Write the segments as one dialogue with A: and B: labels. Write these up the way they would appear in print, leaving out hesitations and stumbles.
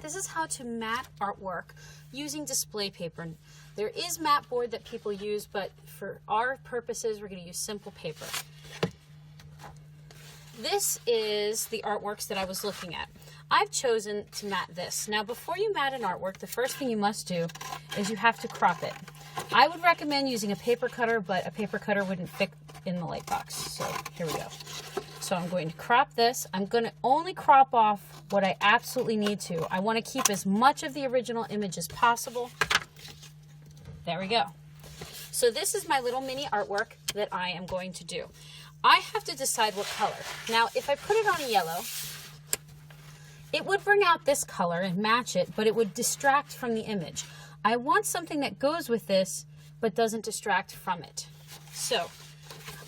A: This is how to mat artwork using display paper. There is mat board that people use, but for our purposes, we're going to use simple paper. This is the artworks that I was looking at. I've chosen to mat this. Now, before you mat an artwork, the first thing you must do is you have to crop it. I would recommend using a paper cutter, but a paper cutter wouldn't fit in the light box. So here we go. So I'm going to crop this. I'm going to only crop off what I absolutely need to. I want to keep as much of the original image as possible. There we go. So this is my little mini artwork that I am going to do. I have to decide what color. Now, if I put it on a yellow, it would bring out this color and match it, but it would distract from the image. I want something that goes with this, but doesn't distract from it. So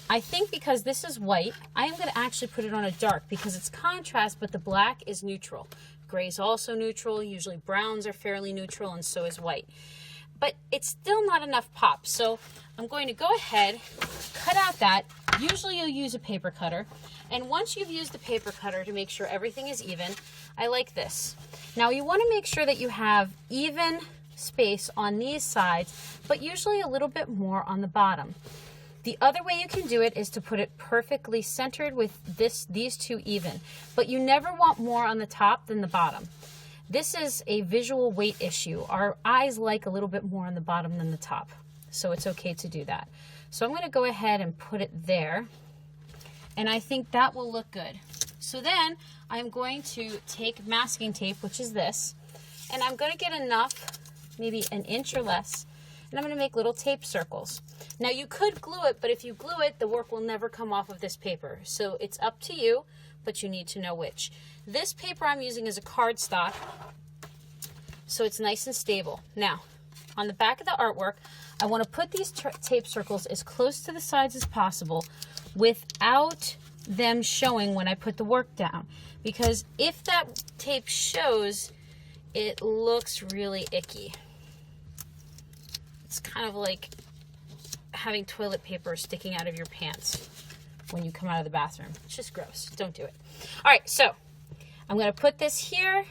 A: I think because this is white, I am going to actually put it on a dark because it's contrast, but the black is neutral. Gray is also neutral. Usually browns are fairly neutral, and so is white. But it's still not enough pop. So I'm going to go ahead, cut out that. Usually you'll use a paper cutter. And once you've used the paper cutter to make sure everything is even, I like this. Now you want to make sure that you have even space on these sides, but usually a little bit more on the bottom. The other way you can do it is to put it perfectly centered with these two even, but you never want more on the top than the bottom. This is a visual weight issue. Our eyes like a little bit more on the bottom than the top, so it's okay to do that. So I'm going to go ahead and put it there, and I think that will look good. So then I'm going to take masking tape, which is this, and I'm going to get enough, maybe an inch or less, and I'm going to make little tape circles. Now you could glue it, but if you glue it, the work will never come off of this paper. So it's up to you, but you need to know which. This paper I'm using is a cardstock, so it's nice and stable. Now, on the back of the artwork, I want to put these tape circles as close to the sides as possible without them showing when I put the work down. Because if that tape shows, it looks really icky. It's kind of like having toilet paper sticking out of your pants when you come out of the bathroom. It's just gross. Don't do it. All right, so I'm going to put this here,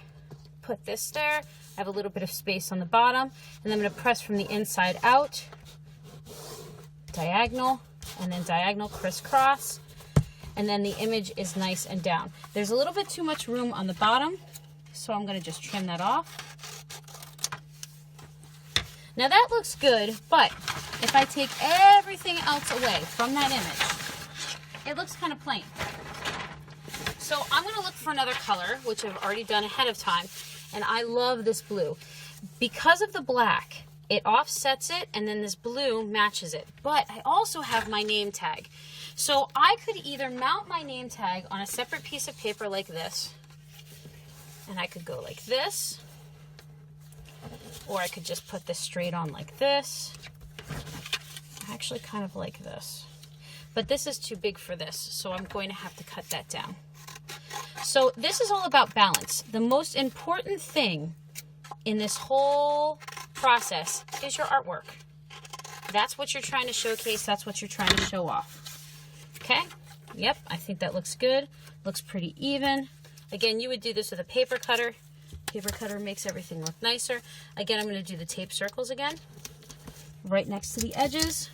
A: put this there. I have a little bit of space on the bottom, and I'm going to press from the inside out, diagonal, and then diagonal crisscross, and then the image is nice and down. There's a little bit too much room on the bottom, so I'm going to just trim that off. Now that looks good, but if I take everything else away from that image, it looks kind of plain. So I'm going to look for another color, which I've already done ahead of time, and I love this blue. Because of the black, it offsets it, and then this blue matches it. But I also have my name tag. So I could either mount my name tag on a separate piece of paper like this, and I could go like this, or I could just put this straight on like this. I actually kind of like this. But this is too big for this, so I'm going to have to cut that down. So this is all about balance. The most important thing in this whole process is your artwork. That's what you're trying to showcase. That's what you're trying to show off. Okay? Yep, I think that looks good. Looks pretty even. Again, you would do this with a paper cutter. Paper cutter makes everything look nicer. Again, I'm going to do the tape circles again, right next to the edges.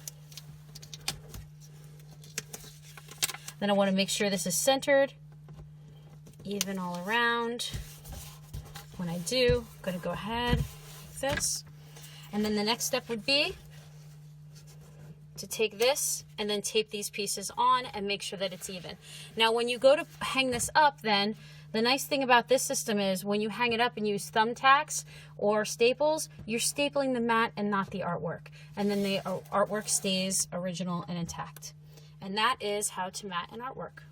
A: Then I want to make sure this is centered, even all around. When I do, I'm going to go ahead like this. And then the next step would be to take this and then tape these pieces on and make sure that it's even. Now, when you go to hang this up, then the nice thing about this system is when you hang it up and use thumbtacks or staples, you're stapling the mat and not the artwork. And then the artwork stays original and intact. And that is how to mat an artwork.